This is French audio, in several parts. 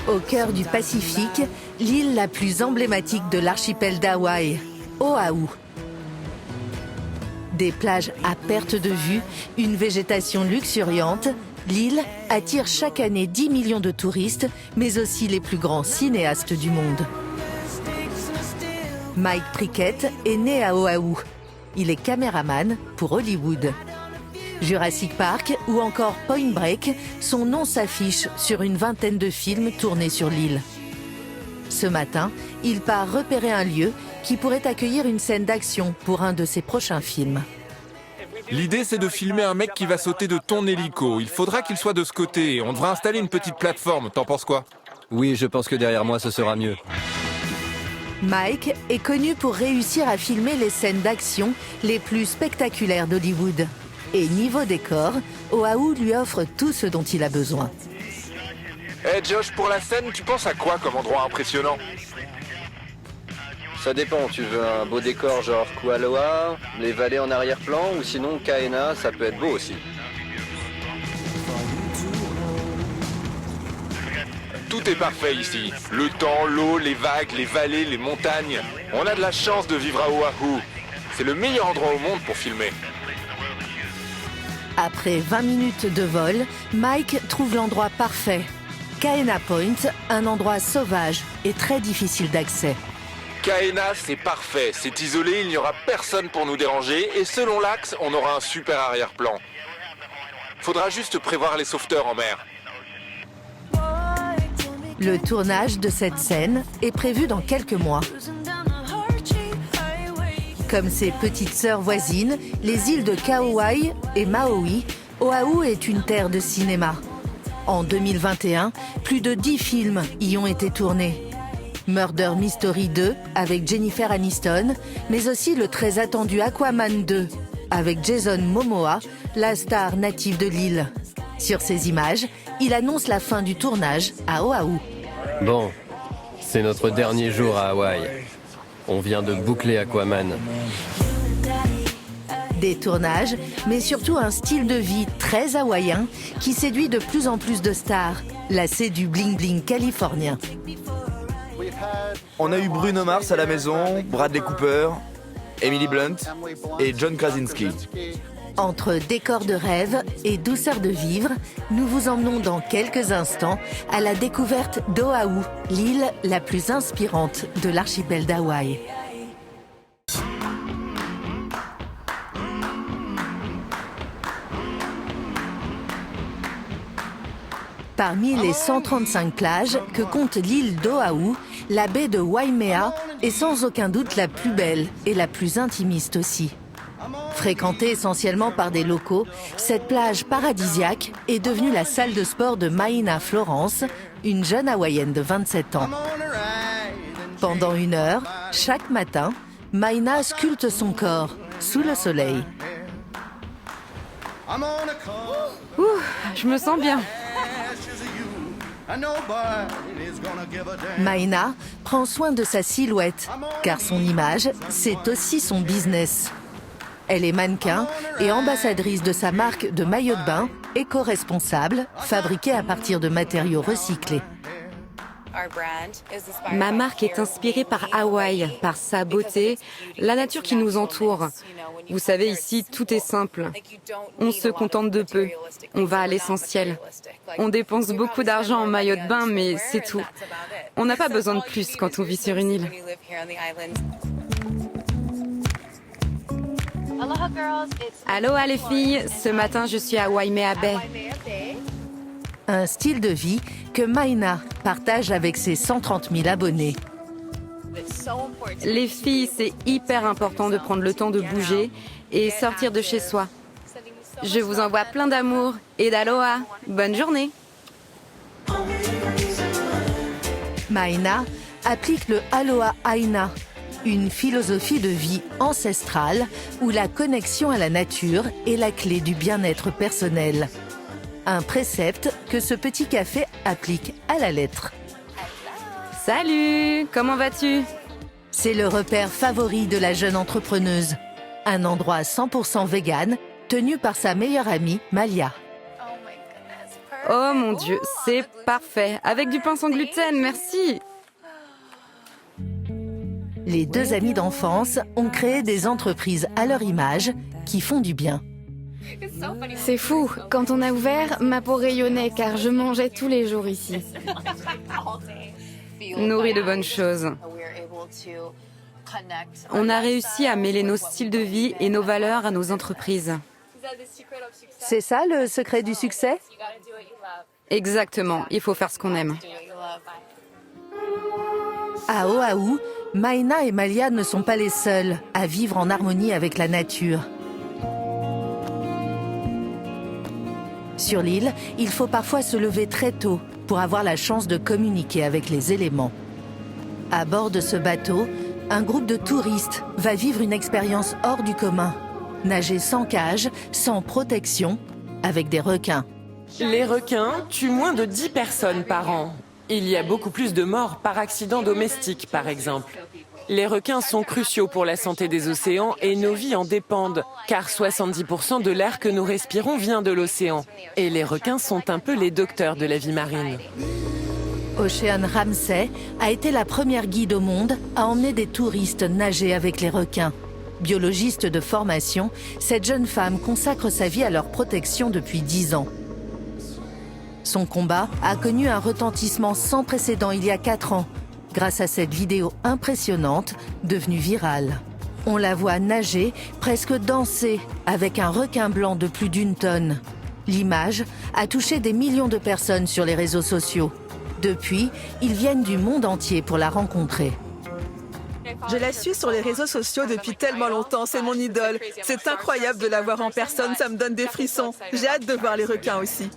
Au cœur du Pacifique, l'île la plus emblématique de l'archipel d'Hawaï, Oahu. Des plages à perte de vue, une végétation luxuriante, l'île attire chaque année 10 millions de touristes, mais aussi les plus grands cinéastes du monde. Mike Prickett est né à Oahu. Il est caméraman pour Hollywood. Jurassic Park ou encore Point Break, son nom s'affiche sur une vingtaine de films tournés sur l'île. Ce matin, il part repérer un lieu qui pourrait accueillir une scène d'action pour un de ses prochains films. L'idée, c'est de filmer un mec qui va sauter de ton hélico. Il faudra qu'il soit de ce côté. On devra installer une petite plateforme. T'en penses quoi? Oui, je pense que derrière moi, ce sera mieux. Mike est connu pour réussir à filmer les scènes d'action les plus spectaculaires d'Hollywood. Et niveau décor, Oahu lui offre tout ce dont il a besoin. Eh Josh, pour la scène, tu penses à quoi comme endroit impressionnant? Ça dépend, tu veux un beau décor genre Kualoa, les vallées en arrière-plan, ou sinon Kaena, ça peut être beau aussi. Tout est parfait ici. Le temps, l'eau, les vagues, les vallées, les montagnes. On a de la chance de vivre à Oahu. C'est le meilleur endroit au monde pour filmer. Après 20 minutes de vol, Mike trouve l'endroit parfait. Kaena Point, un endroit sauvage et très difficile d'accès. Kaena, c'est parfait. C'est isolé, il n'y aura personne pour nous déranger. Et selon l'axe, on aura un super arrière-plan. Faudra juste prévoir les sauveteurs en mer. Le tournage de cette scène est prévu dans quelques mois. Comme ses petites sœurs voisines, les îles de Kauai et Maui, Oahu est une terre de cinéma. En 2021, plus de 10 films y ont été tournés. Murder Mystery 2 avec Jennifer Aniston, mais aussi le très attendu Aquaman 2 avec Jason Momoa, la star native de l'île. Sur ces images, il annonce la fin du tournage à Oahu. Bon, c'est notre dernier jour à Hawaï. On vient de boucler Aquaman. Des tournages, mais surtout un style de vie très hawaïen qui séduit de plus en plus de stars, lassés du bling-bling californien. On a eu Bruno Mars à la maison, Bradley Cooper, Emily Blunt et John Krasinski. Entre décors de rêve et douceur de vivre, nous vous emmenons dans quelques instants à la découverte d'Oahu, l'île la plus inspirante de l'archipel d'Hawaï. Parmi les 135 plages que compte l'île d'Oahu, la baie de Waimea est sans aucun doute la plus belle et la plus intimiste aussi. Fréquentée essentiellement par des locaux, cette plage paradisiaque est devenue la salle de sport de Maïna Florence, une jeune hawaïenne de 27 ans. Pendant 1 heure, chaque matin, Maïna sculpte son corps sous le soleil. Ouh, je me sens bien. Maïna prend soin de sa silhouette, car son image, c'est aussi son business. Elle est mannequin et ambassadrice de sa marque de maillot de bain éco-responsable, fabriquée à partir de matériaux recyclés. Ma marque est inspirée par Hawaï, par sa beauté, la nature qui nous entoure. Vous savez, ici, tout est simple. On se contente de peu. On va à l'essentiel. On dépense beaucoup d'argent en maillot de bain, mais c'est tout. On n'a pas besoin de plus quand on vit sur une île. Aloha les filles, ce matin je suis à Waimea Bay. Un style de vie que Maïna partage avec ses 130 000 abonnés. Les filles, c'est hyper important de prendre le temps de bouger et sortir de chez soi. Je vous envoie plein d'amour et d'aloha. Bonne journée. Maïna applique le Aloha Aina, une philosophie de vie ancestrale où la connexion à la nature est la clé du bien-être personnel. Un précepte que ce petit café applique à la lettre. Salut, comment vas-tu? C'est le repère favori de la jeune entrepreneuse. Un endroit 100% vegan, tenu par sa meilleure amie, Malia. Oh mon Dieu, c'est parfait. Avec du pain sans gluten, merci. Les deux amis d'enfance ont créé des entreprises à leur image qui font du bien. C'est fou, quand on a ouvert, ma peau rayonnait car je mangeais tous les jours ici. Nourri de bonnes choses. On a réussi à mêler nos styles de vie et nos valeurs à nos entreprises. C'est ça le secret du succès? Exactement, il faut faire ce qu'on aime. À Oahu, Maïna et Malia ne sont pas les seuls à vivre en harmonie avec la nature. Sur l'île, il faut parfois se lever très tôt pour avoir la chance de communiquer avec les éléments. À bord de ce bateau, un groupe de touristes va vivre une expérience hors du commun. Nager sans cage, sans protection, avec des requins. Les requins tuent moins de 10 personnes par an. Il y a beaucoup plus de morts par accident domestique, par exemple. Les requins sont cruciaux pour la santé des océans et nos vies en dépendent, car 70% de l'air que nous respirons vient de l'océan. Et les requins sont un peu les docteurs de la vie marine. Ocean Ramsey a été la première guide au monde à emmener des touristes nager avec les requins. Biologiste de formation, cette jeune femme consacre sa vie à leur protection depuis 10 ans. Son combat a connu un retentissement sans précédent il y a 4 ans, grâce à cette vidéo impressionnante devenue virale. On la voit nager, presque danser, avec un requin blanc de plus d'1 tonne. L'image a touché des millions de personnes sur les réseaux sociaux. Depuis, ils viennent du monde entier pour la rencontrer. Je la suis sur les réseaux sociaux depuis tellement longtemps, c'est mon idole. C'est incroyable de la voir en personne, ça me donne des frissons. J'ai hâte de voir les requins aussi.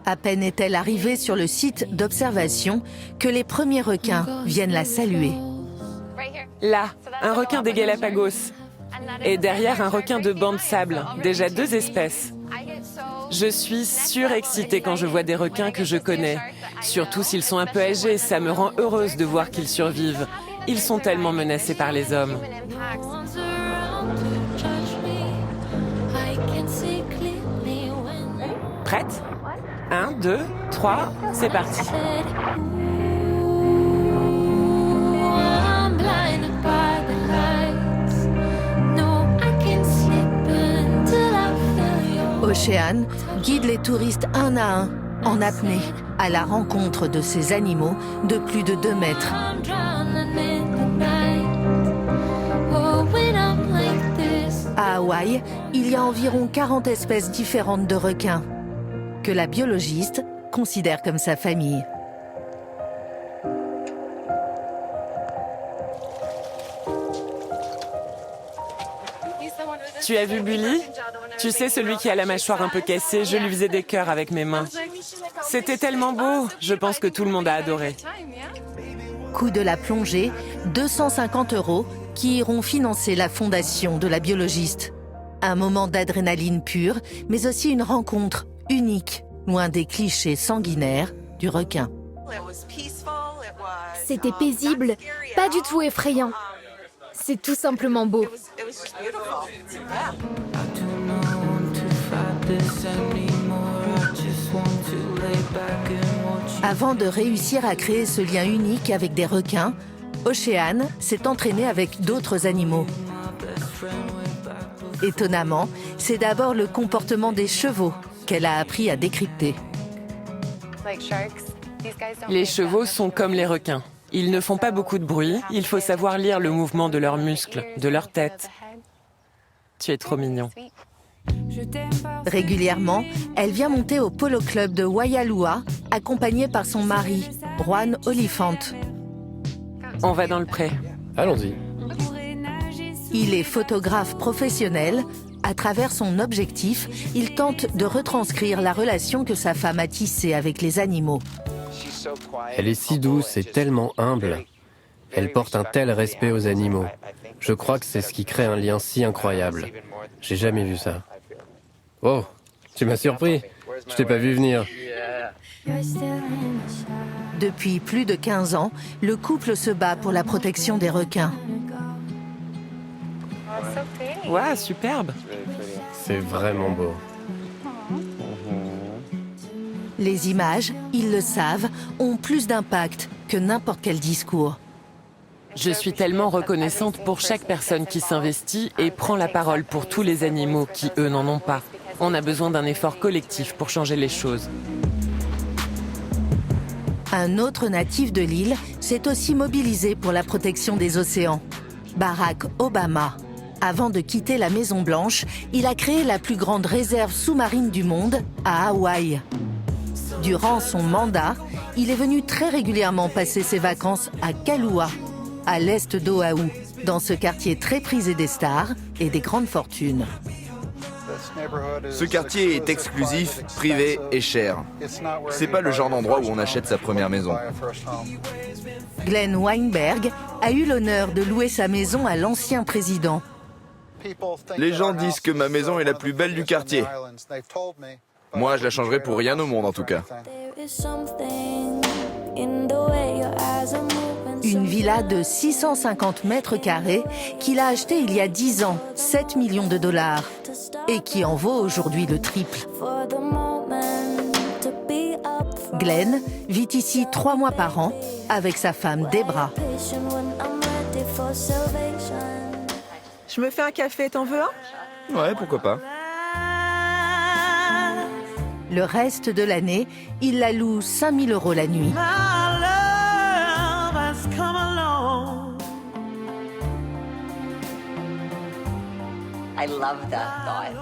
À peine est-elle arrivée sur le site d'observation que les premiers requins viennent la saluer. Là, un requin des Galapagos. Et derrière, un requin de banc de sable. Déjà 2 espèces. Je suis surexcitée quand je vois des requins que je connais. Surtout s'ils sont un peu âgés, ça me rend heureuse de voir qu'ils survivent. Ils sont tellement menacés par les hommes. Prête ? 1, 2, 3, c'est parti. Ocean guide les touristes un à un, en apnée, à la rencontre de ces animaux de plus de 2 mètres. À Hawaï, il y a environ 40 espèces différentes de requins, que la biologiste considère comme sa famille. Tu as vu Bully ? Tu sais, celui qui a la mâchoire un peu cassée, je lui faisais des cœurs avec mes mains. C'était tellement beau, je pense que tout le monde a adoré. Coût de la plongée, 250 € qui iront financer la fondation de la biologiste. Un moment d'adrénaline pure, mais aussi une rencontre unique, loin des clichés sanguinaires du requin. C'était paisible, pas du tout effrayant. C'est tout simplement beau. Avant de réussir à créer ce lien unique avec des requins, Ocean s'est entraînée avec d'autres animaux. Étonnamment, c'est d'abord le comportement des chevaux qu'elle a appris à décrypter. Les chevaux sont comme les requins. Ils ne font pas beaucoup de bruit, il faut savoir lire le mouvement de leurs muscles, de leur tête. Tu es trop mignon. Régulièrement, elle vient monter au Polo Club de Waialua, accompagnée par son mari, Juan Oliphant. On va dans le pré. Allons-y. Il est photographe professionnel. À travers son objectif, il tente de retranscrire la relation que sa femme a tissée avec les animaux. Elle est si douce et tellement humble. Elle porte un tel respect aux animaux. Je crois que c'est ce qui crée un lien si incroyable. J'ai jamais vu ça. Oh, tu m'as surpris. Je t'ai pas vu venir. Depuis plus de 15 ans, le couple se bat pour la protection des requins. Waouh, superbe. C'est vraiment beau. Les images, ils le savent, ont plus d'impact que n'importe quel discours. Je suis tellement reconnaissante pour chaque personne qui s'investit et prend la parole pour tous les animaux qui, eux, n'en ont pas. On a besoin d'un effort collectif pour changer les choses. Un autre natif de l'île s'est aussi mobilisé pour la protection des océans. Barack Obama. Avant de quitter la Maison-Blanche, il a créé la plus grande réserve sous-marine du monde à Hawaï. Durant son mandat, il est venu très régulièrement passer ses vacances à Kailua, à l'est d'Oahu, dans ce quartier très prisé des stars et des grandes fortunes. Ce quartier est exclusif, privé et cher. C'est pas le genre d'endroit où on achète sa première maison. Glenn Weinberg a eu l'honneur de louer sa maison à l'ancien président. Les gens disent que ma maison est la plus belle du quartier. Moi, je la changerai pour rien au monde en tout cas. Une villa de 650 mètres carrés qu'il a achetée il y a 10 ans, 7 millions de dollars, et qui en vaut aujourd'hui le triple. Glenn vit ici 3 mois par an avec sa femme Debra. Je me fais un café, t'en veux un? Ouais, pourquoi pas. Le reste de l'année, il la loue 5 000 € la nuit.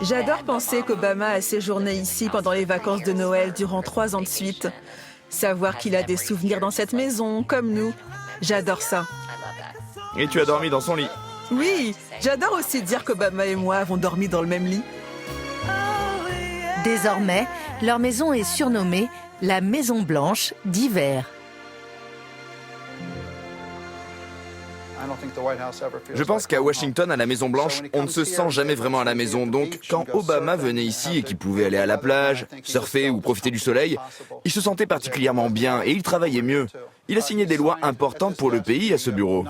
J'adore penser qu'Obama a séjourné ici pendant les vacances de Noël durant 3 ans de suite. Savoir qu'il a des souvenirs dans cette maison, comme nous. J'adore ça. Et tu as dormi dans son lit. Oui, j'adore aussi dire qu'Obama et moi avons dormi dans le même lit. Désormais, leur maison est surnommée la Maison Blanche d'hiver. Je pense qu'à Washington, à la Maison Blanche, on ne se sent jamais vraiment à la maison. Donc, quand Obama venait ici et qu'il pouvait aller à la plage, surfer ou profiter du soleil, il se sentait particulièrement bien et il travaillait mieux. Il a signé des lois importantes pour le pays à ce bureau.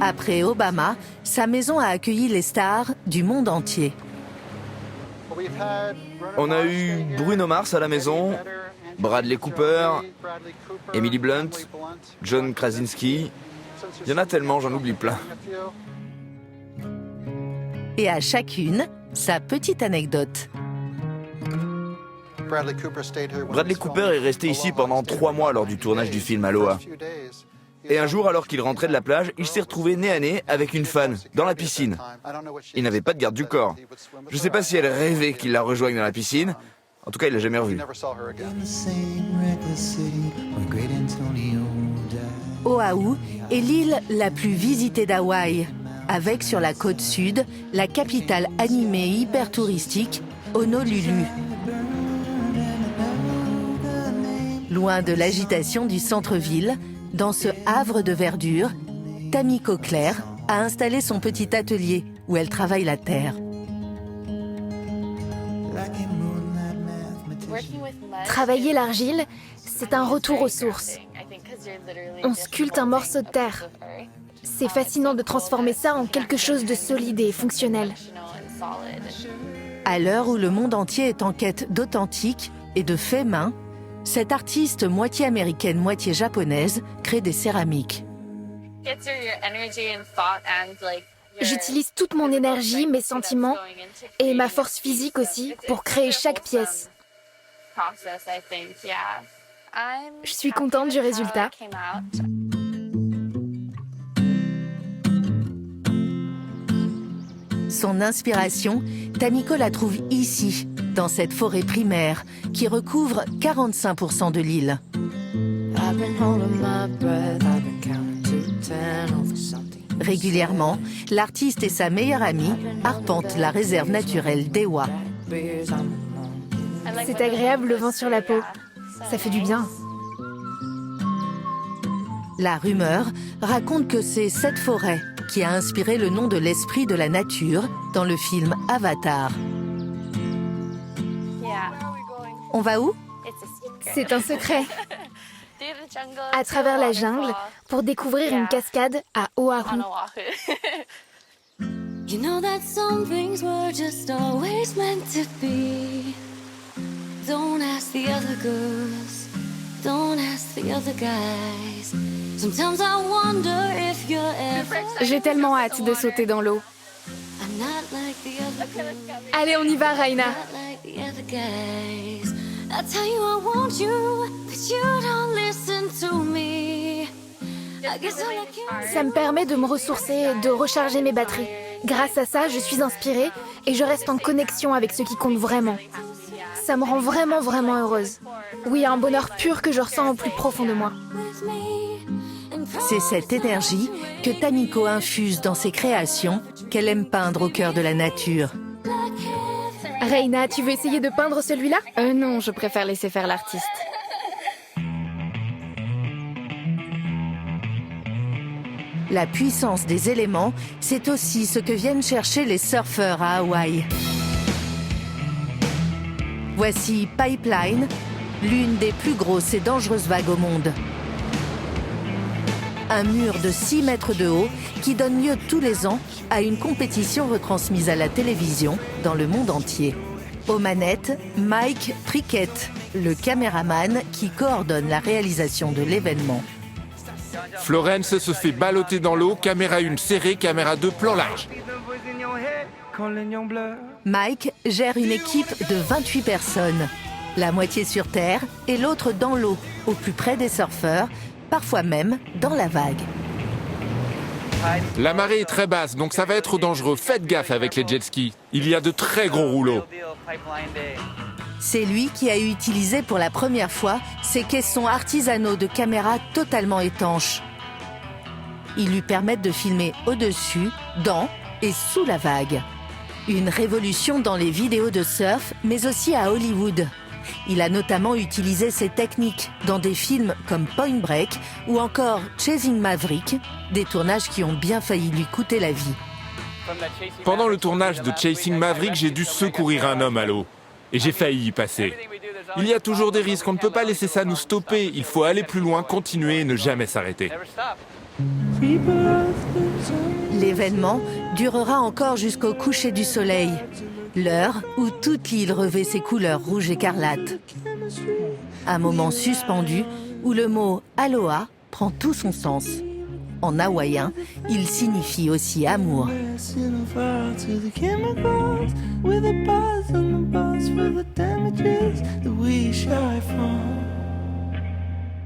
Après Obama, sa maison a accueilli les stars du monde entier. On a eu Bruno Mars à la maison, Bradley Cooper, Emily Blunt, John Krasinski. Il y en a tellement, j'en oublie plein. Et à chacune, sa petite anecdote. Bradley Cooper est resté ici pendant 3 mois lors du tournage du film Aloha. Et un jour, alors qu'il rentrait de la plage, il s'est retrouvé nez à nez avec une fan, dans la piscine. Il n'avait pas de garde du corps. Je ne sais pas si elle rêvait qu'il la rejoigne dans la piscine. En tout cas, il l'a jamais revue. Oahu est l'île la plus visitée d'Hawaï, avec sur la côte sud la capitale animée hyper touristique, Honolulu. Loin de l'agitation du centre-ville, dans ce havre de verdure, Tamiko Claire a installé son petit atelier où elle travaille la terre. Travailler l'argile, c'est un retour aux sources. On sculpte un morceau de terre. C'est fascinant de transformer ça en quelque chose de solide et fonctionnel. À l'heure où le monde entier est en quête d'authentique et de fait main, cette artiste moitié américaine, moitié japonaise crée des céramiques. J'utilise toute mon énergie, mes sentiments et ma force physique aussi pour créer chaque pièce. Je suis contente du résultat. Son inspiration, Tamiko la trouve ici, dans cette forêt primaire qui recouvre 45% de l'île. Régulièrement, l'artiste et sa meilleure amie arpentent la réserve naturelle d'Ewa. C'est agréable le vent sur la peau. Ça fait du bien. La rumeur raconte que c'est cette forêt qui a inspiré le nom de l'esprit de la nature dans le film Avatar. On va où? C'est un secret. À travers la jungle pour découvrir une cascade à Oahu. You know that some things were just always meant to be. Don't ask the other girls, don't ask the other guys. Sometimes I wonder if you're ever. J'ai tellement hâte de sauter dans l'eau. I'm not like the other girls, Allez, on y va, Raina. not like the other guys. I tell you I want you, but you don't listen to me. I guess all I can. Ça me permet de me ressourcer et de recharger mes batteries. Grâce à ça, je suis inspirée et je reste en connexion avec ce qui compte vraiment. Ça me rend vraiment, vraiment heureuse. Oui, un bonheur pur que je ressens au plus profond de moi. C'est cette énergie que Tamiko infuse dans ses créations qu'elle aime peindre au cœur de la nature. Raina, tu veux essayer de peindre celui-là? Non, je préfère laisser faire l'artiste. La puissance des éléments, c'est aussi ce que viennent chercher les surfeurs à Hawaï. Voici Pipeline, l'une des plus grosses et dangereuses vagues au monde. Un mur de 6 mètres de haut qui donne lieu tous les ans à une compétition retransmise à la télévision dans le monde entier. Aux manettes, Mike Prickett, le caméraman qui coordonne la réalisation de l'événement. Florence se fait balloter dans l'eau, caméra 1 serrée, caméra 2 plan large. Mike gère une équipe de 28 personnes, la moitié sur terre et l'autre dans l'eau, au plus près des surfeurs, parfois même dans la vague. La marée est très basse, donc ça va être dangereux. Faites gaffe avec les jet skis. Il y a de très gros rouleaux. C'est lui qui a utilisé pour la première fois ces caissons artisanaux de caméras totalement étanches. Ils lui permettent de filmer au-dessus, dans et sous la vague. Une révolution dans les vidéos de surf, mais aussi à Hollywood. Il a notamment utilisé ces techniques dans des films comme Point Break ou encore Chasing Maverick, des tournages qui ont bien failli lui coûter la vie. Pendant le tournage de Chasing Maverick, j'ai dû secourir un homme à l'eau. Et j'ai failli y passer. Il y a toujours des risques, on ne peut pas laisser ça nous stopper. Il faut aller plus loin, continuer et ne jamais s'arrêter. L'événement durera encore jusqu'au coucher du soleil, l'heure où toute l'île revêt ses couleurs rouge écarlate. Un moment suspendu où le mot « aloha » prend tout son sens. En hawaïen, il signifie aussi amour. With a buzz on the bus for the damages that we shy from.